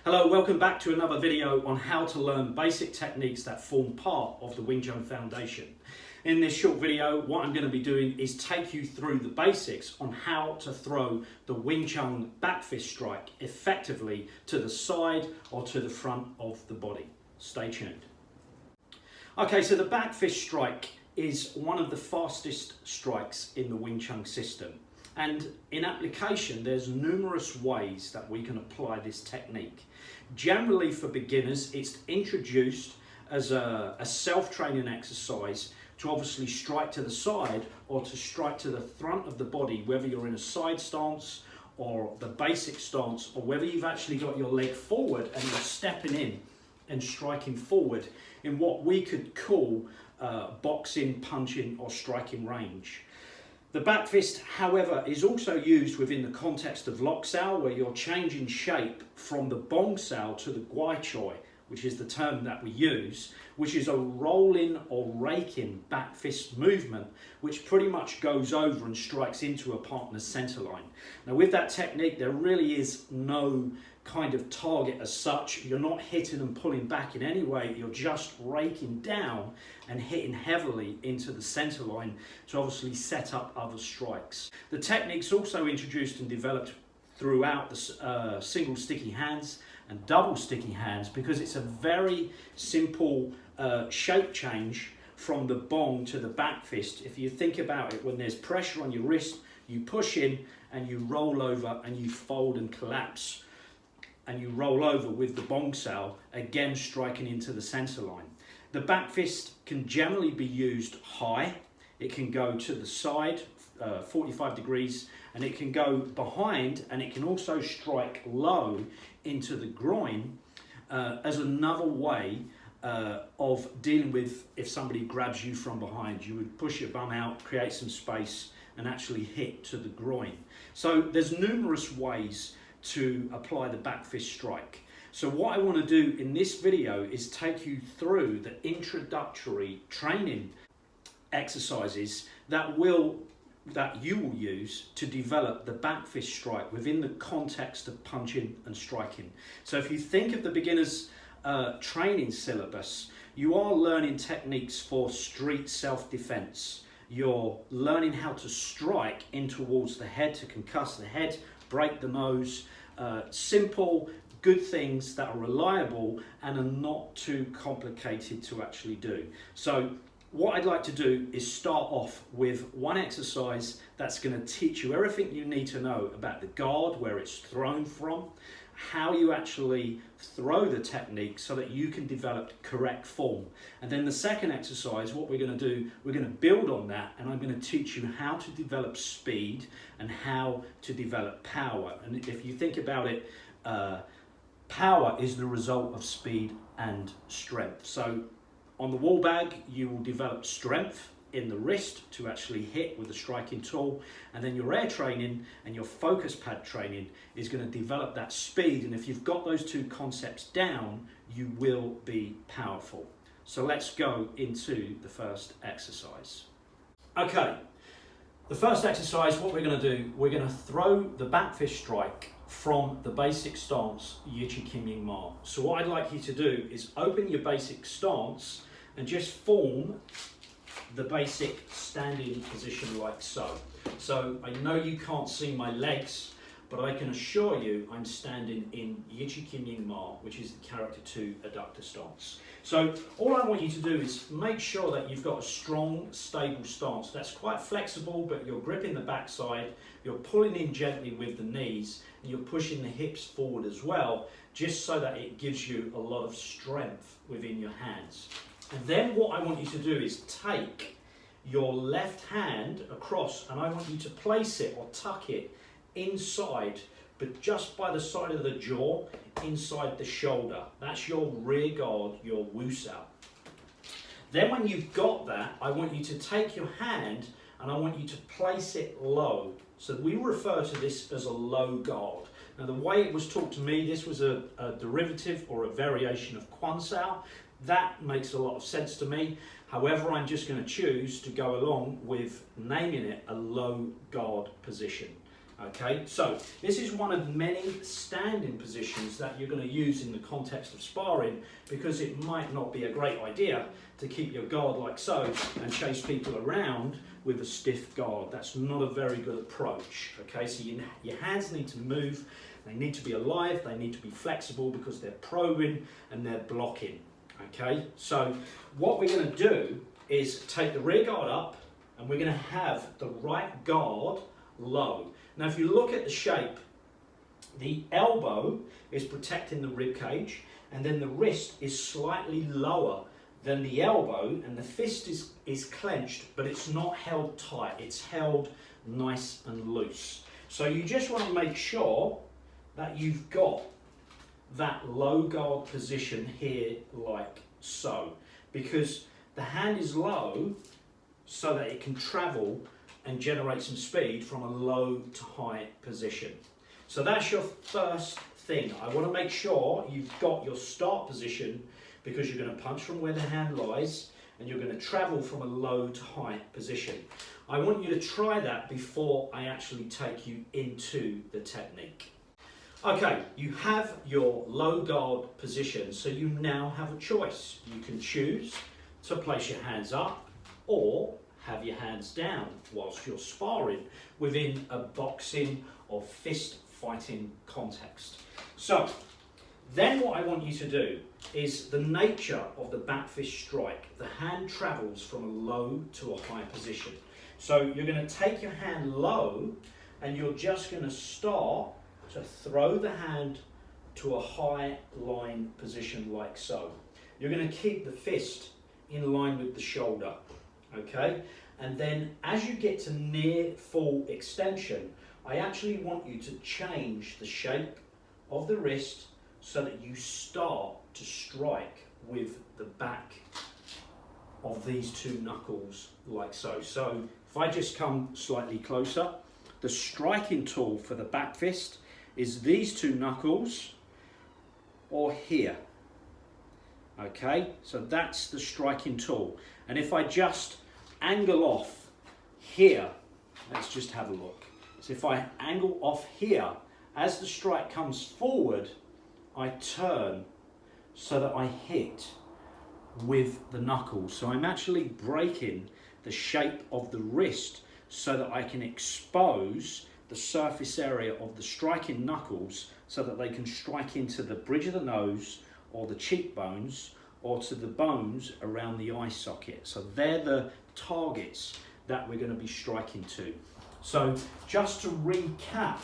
Hello, welcome back to another video on how to learn basic techniques that form part of the Wing Chun Foundation. In this short video, what I'm going to be doing is take you through the basics on how to throw the Wing Chun Backfist strike effectively to the side or to the front of the body. Stay tuned. Okay, so the Backfist strike is one of the fastest strikes in the Wing Chun system. And in application, there's numerous ways that we can apply this technique. Generally for beginners, it's introduced as a self-training exercise to obviously strike to the side or to strike to the front of the body, whether you're in a side stance or the basic stance, or whether you've actually got your leg forward and you're stepping in and striking forward in what we could call boxing, punching or striking range. The Backfist, however, is also used within the context of Lok Sao, where you're changing shape from the Bong Sao to the Guai Choi, which is the term that we use, which is a rolling or raking Backfist movement, which pretty much goes over and strikes into a partner's centre line. Now with that technique, there really is no kind of target as such. You're not hitting and pulling back in any way, you're just raking down and hitting heavily into the centre line to obviously set up other strikes. The technique's also introduced and developed throughout the single sticky hands and double sticky hands, because it's a very simple shape change from the bong to the Backfist. If you think about it, when there's pressure on your wrist, you push in and you roll over and you fold and collapse, and you roll over with the Bong Sao, again striking into the centre line. The Backfist can generally be used high, it can go to the side, 45 degrees, and it can go behind, and it can also strike low into the groin as another way of dealing with if somebody grabs you from behind. You would push your bum out, create some space, and actually hit to the groin. So there's numerous ways to apply the Backfist strike. So what I want to do in this video is take you through the introductory training exercises that you will use to develop the Backfist strike within the context of punching and striking. So if you think of the beginner's training syllabus, you are learning techniques for street self-defense. You're learning how to strike in towards the head to concuss the head, break the nose, simple, good things that are reliable and are not too complicated to actually do. So what I'd like to do is start off with one exercise that's going to teach you everything you need to know about the guard, where it's thrown from, how you actually throw the technique so that you can develop correct form. And then the second exercise, what we're going to do, we're going to build on that, and I'm going to teach you how to develop speed and how to develop power. And if you think about it, power is the result of speed and strength. So on the wall bag, you will develop strength in the wrist to actually hit with the striking tool, and then your air training and your focus pad training is going to develop that speed. And if you've got those two concepts down, you will be powerful. So let's go into the first exercise. Okay, the first exercise, what we're going to do, we're going to throw the Backfist strike from the basic stance, Yichi Kim Ying Ma. So what I'd like you to do is open your basic stance and just form the basic standing position like so. So I know you can't see my legs, but I can assure you I'm standing in Yichi Kim Ying Ma, which is the character 2 adductor stance. So all I want you to do is make sure that you've got a strong, stable stance. That's quite flexible, but you're gripping the backside, you're pulling in gently with the knees, and you're pushing the hips forward as well, just so that it gives you a lot of strength within your hands. And then what I want you to do is take your left hand across, and I want you to place it or tuck it inside, but just by the side of the jaw, inside the shoulder. That's your rear guard, your Wu Sao. Then when you've got that, I want you to take your hand and I want you to place it low. So we refer to this as a low guard. Now the way it was taught to me, this was a derivative or a variation of Kwan Sao. That makes a lot of sense to me. However, I'm just going to choose to go along with naming it a low guard position. Okay, so this is one of many standing positions that you're going to use in the context of sparring, because it might not be a great idea to keep your guard like so and chase people around with a stiff guard. That's not a very good approach. Okay, so your hands need to move, they need to be alive, they need to be flexible because they're probing and they're blocking. Okay, so what we're going to do is take the rear guard up, and we're going to have the right guard low. Now if you look at the shape, the elbow is protecting the rib cage, and then the wrist is slightly lower than the elbow, and the fist is clenched, but it's not held tight, it's held nice and loose. So you just want to make sure that you've got that low guard position here like so, because the hand is low so that it can travel and generate some speed from a low to high position. So that's your first thing. I want to make sure you've got your start position, because you're going to punch from where the hand lies and you're going to travel from a low to high position. I want you to try that before I actually take you into the technique. Okay, you have your low guard position, so you now have a choice. You can choose to place your hands up or have your hands down whilst you're sparring within a boxing or fist fighting context. So then what I want you to do is the nature of the back fist strike. The hand travels from a low to a high position. So you're going to take your hand low and you're just going to start to throw the hand to a high line position like so. You're going to keep the fist in line with the shoulder. Okay, and then as you get to near full extension, I actually want you to change the shape of the wrist so that you start to strike with the back of these two knuckles like so. So if I just come slightly closer, the striking tool for the back fist is these two knuckles or here. Okay, so that's the striking tool. And if I just angle off here, let's just have a look. So if I angle off here, as the strike comes forward, I turn so that I hit with the knuckles. So I'm actually breaking the shape of the wrist so that I can expose the surface area of the striking knuckles so that they can strike into the bridge of the nose or the cheekbones or to the bones around the eye socket. So they're the targets that we're going to be striking to. So just to recap,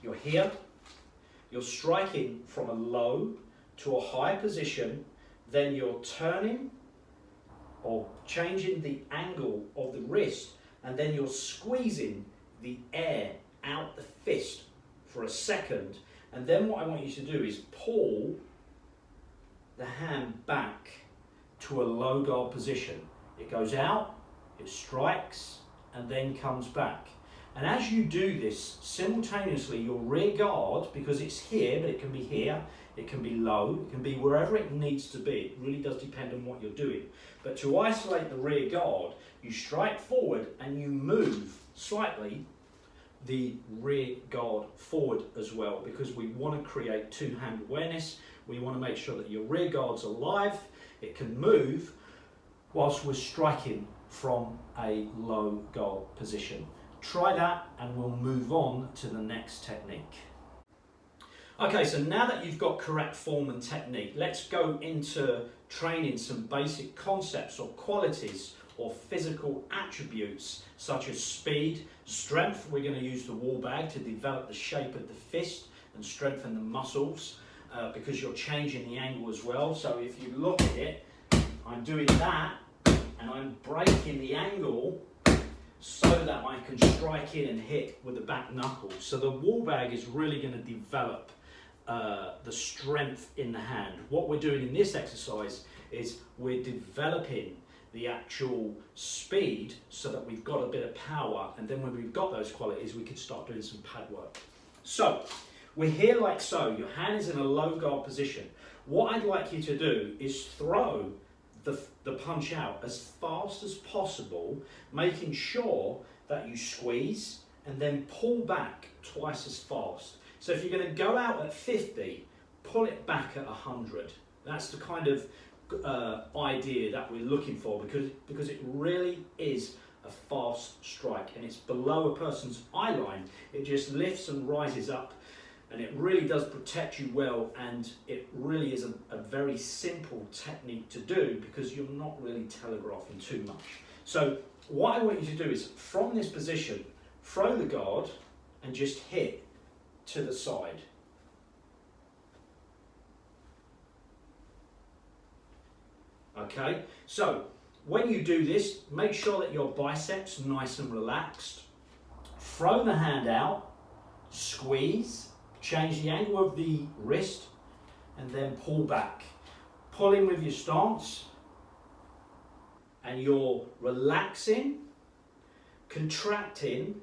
you're here, you're striking from a low to a high position, then you're turning or changing the angle of the wrist, and then you're squeezing the air out the fist for a second, and then what I want you to do is pull the hand back to a low guard position. It goes out, it strikes, and then comes back. And as you do this, simultaneously your rear guard, because it's here, but it can be here, it can be low, it can be wherever it needs to be. It really does depend on what you're doing. But to isolate the rear guard, you strike forward and you move slightly the rear guard forward as well, because we want to create two-hand awareness. We want to make sure that your rear guard's alive, it can move whilst we're striking from a low guard position. Try that and we'll move on to the next technique. Okay, so now that you've got correct form and technique, let's go into training some basic concepts or qualities or physical attributes such as speed, strength. We're going to use the wall bag to develop the shape of the fist and strengthen the muscles because you're changing the angle as well. So if you look at it, I'm doing that and I'm breaking the angle so that I can strike in and hit with the back knuckles. So the wall bag is really going to develop the strength in the hand. What we're doing in this exercise is we're developing the actual speed so that we've got a bit of power, and then when we've got those qualities we can start doing some pad work. So we're here like so, your hand is in a low guard position. What I'd like you to do is throw the punch out as fast as possible, making sure that you squeeze and then pull back twice as fast. So if you're going to go out at 50, pull it back at 100. That's the kind of idea that we're looking for, because it really is a fast strike, and it's below a person's eye line. It just lifts and rises up, and it really does protect you well, and it really is a very simple technique to do because you're not really telegraphing too much. So what I want you to do is, from this position, throw the guard and just hit to the side. Okay, so when you do this, make sure that your biceps are nice and relaxed. Throw the hand out, squeeze, change the angle of the wrist, and then pull back. Pull in with your stance, and you're relaxing, contracting,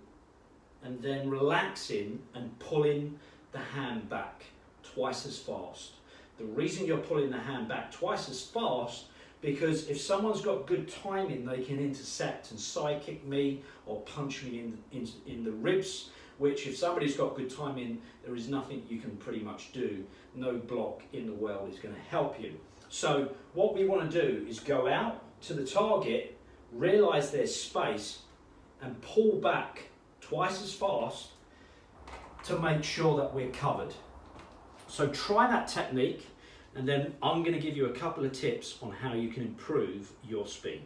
and then relaxing and pulling the hand back twice as fast. The reason you're pulling the hand back twice as fast, because if someone's got good timing, they can intercept and side kick me or punch me in the ribs, which if somebody's got good timing, there is nothing you can pretty much do. No block in the world is going to help you. So what we want to do is go out to the target, realize there's space, and pull back twice as fast to make sure that we're covered. So try that technique, and then I'm going to give you a couple of tips on how you can improve your speed.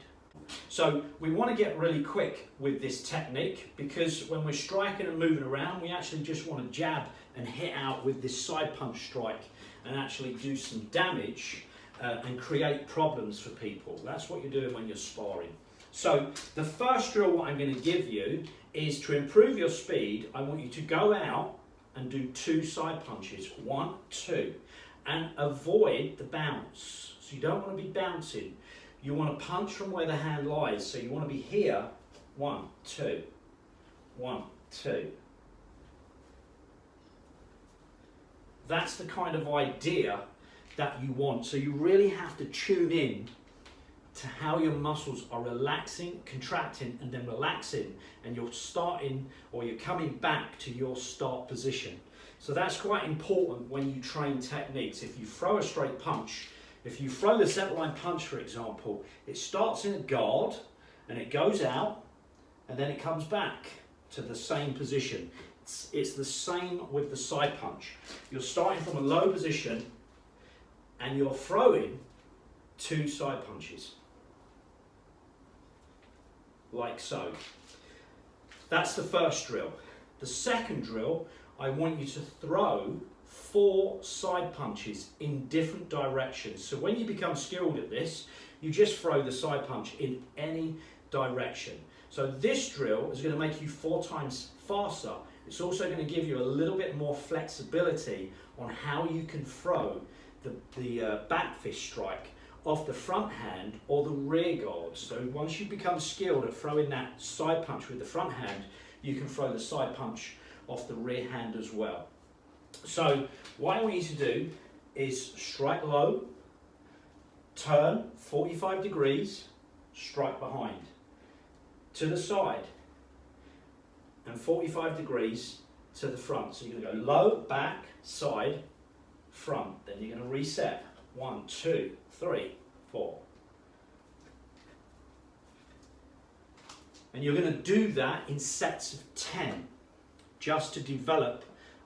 So we want to get really quick with this technique, because when we're striking and moving around, we actually just want to jab and hit out with this side punch strike and actually do some damage and create problems for people. That's what you're doing when you're sparring. So the first drill what I'm going to give you is, to improve your speed, I want you to go out and do 2 side punches, 1, 2, and avoid the bounce. So you don't want to be bouncing. You want to punch from where the hand lies. So you want to be here, 1, 2, 1, 2. That's the kind of idea that you want. So you really have to tune in to how your muscles are relaxing, contracting, and then relaxing, and you're starting, or you're coming back to your start position. So that's quite important when you train techniques. If you throw a straight punch, if you throw the center line punch, for example, it starts in a guard and it goes out and then it comes back to the same position. It's the same with the side punch. You're starting from a low position and you're throwing 2 side punches, like so. That's the first drill. The second drill, I want you to throw 4 side punches in different directions. So when you become skilled at this, you just throw the side punch in any direction. So this drill is going to make you 4 times faster. It's also going to give you a little bit more flexibility on how you can throw the back fist strike off the front hand or the rear guard. So once you become skilled at throwing that side punch with the front hand, you can throw the side punch off the rear hand as well. So what I want you to do is strike low, turn 45 degrees, strike behind, to the side, and 45 degrees to the front. So you're going to go low, back, side, front. Then you're going to reset. 1, 2, 3, 4. And you're going to do that in sets of 10, just to develop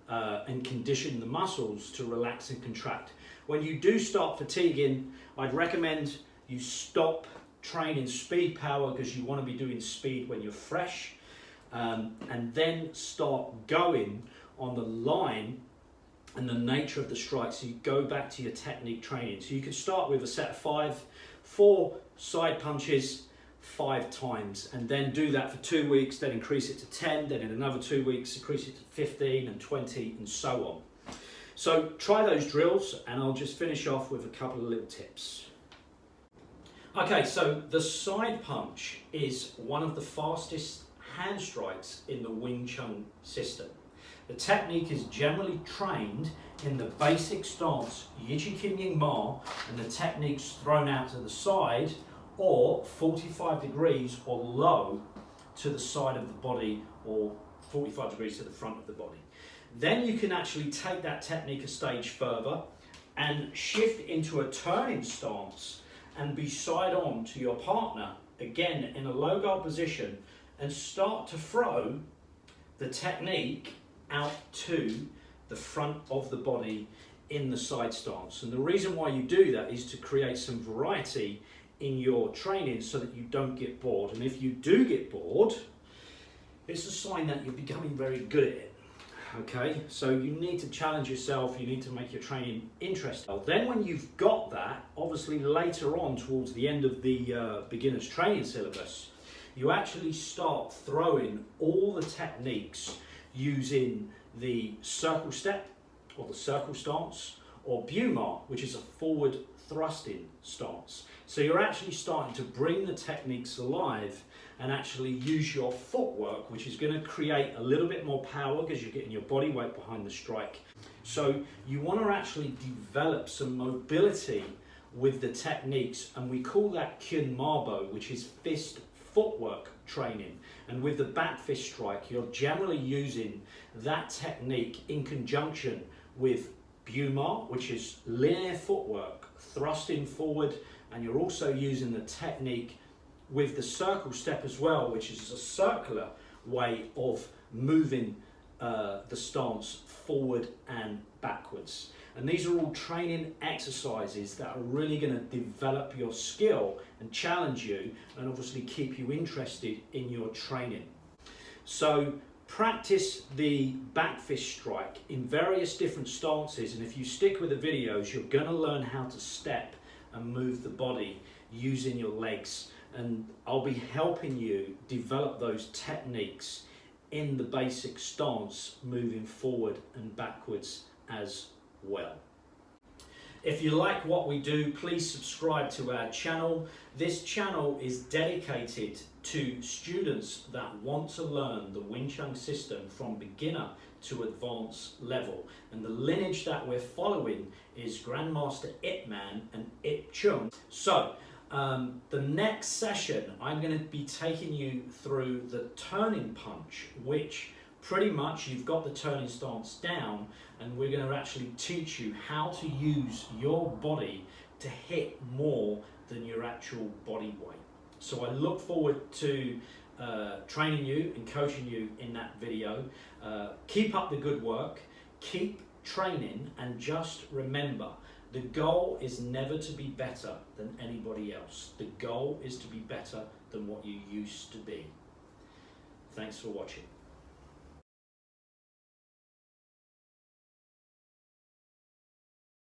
and condition the muscles to relax and contract. When you do start fatiguing, I'd recommend you stop training speed power, because you want to be doing speed when you're fresh, and then start going on the line and the nature of the strike. So you go back to your technique training. So you could start with a set of 4 side punches 5 times, and then do that for 2 weeks, then increase it to 10, then in another 2 weeks increase it to 15 and 20 and so on. So try those drills, and I'll just finish off with a couple of little tips. Okay, so the side punch is one of the fastest hand strikes in the Wing Chun system. The technique is generally trained in the basic stance, Yichi Kim Ying Ma, and the techniques thrown out to the side, or 45 degrees or low to the side of the body, or 45 degrees to the front of the body. Then you can actually take that technique a stage further and shift into a turning stance and be side on to your partner, again in a low guard position, and start to throw the technique out to the front of the body in the side stance. And the reason why you do that is to create some variety in your training so that you don't get bored. And if you do get bored, it's a sign that you're becoming very good at it. Okay, so you need to challenge yourself, you need to make your training interesting. Then when you've got that, obviously later on towards the end of the beginner's training syllabus, you actually start throwing all the techniques using the circle step or the circle stance, or Bumar, which is a forward thrusting stance. So you're actually starting to bring the techniques alive and actually use your footwork, which is going to create a little bit more power because you're getting your body weight behind the strike. So you want to actually develop some mobility with the techniques, and we call that Chun Marbo, which is fist footwork training. And with the back fist strike, you're generally using that technique in conjunction with Bumar, which is linear footwork, thrusting forward, and you're also using the technique with the circle step as well, which is a circular way of moving the stance forward and backwards. And these are all training exercises that are really going to develop your skill and challenge you, and obviously keep you interested in your training. So practice the back fist strike in various different stances, and if you stick with the videos, you're going to learn how to step and move the body using your legs. And I'll be helping you develop those techniques in the basic stance, moving forward and backwards as well. If you like what we do, please subscribe to our channel. This channel is dedicated to students that want to learn the Wing Chun system from beginner to advanced level. And the lineage that we're following is Grandmaster Ip Man and Ip Chun. So the next session, I'm going to be taking you through the turning punch, which pretty much you've got the turning stance down, and we're going to actually teach you how to use your body to hit more than your actual body weight. So I look forward to training you and coaching you in that video. Keep up the good work, keep training, and just remember, the goal is never to be better than anybody else. The goal is to be better than what you used to be. Thanks for watching.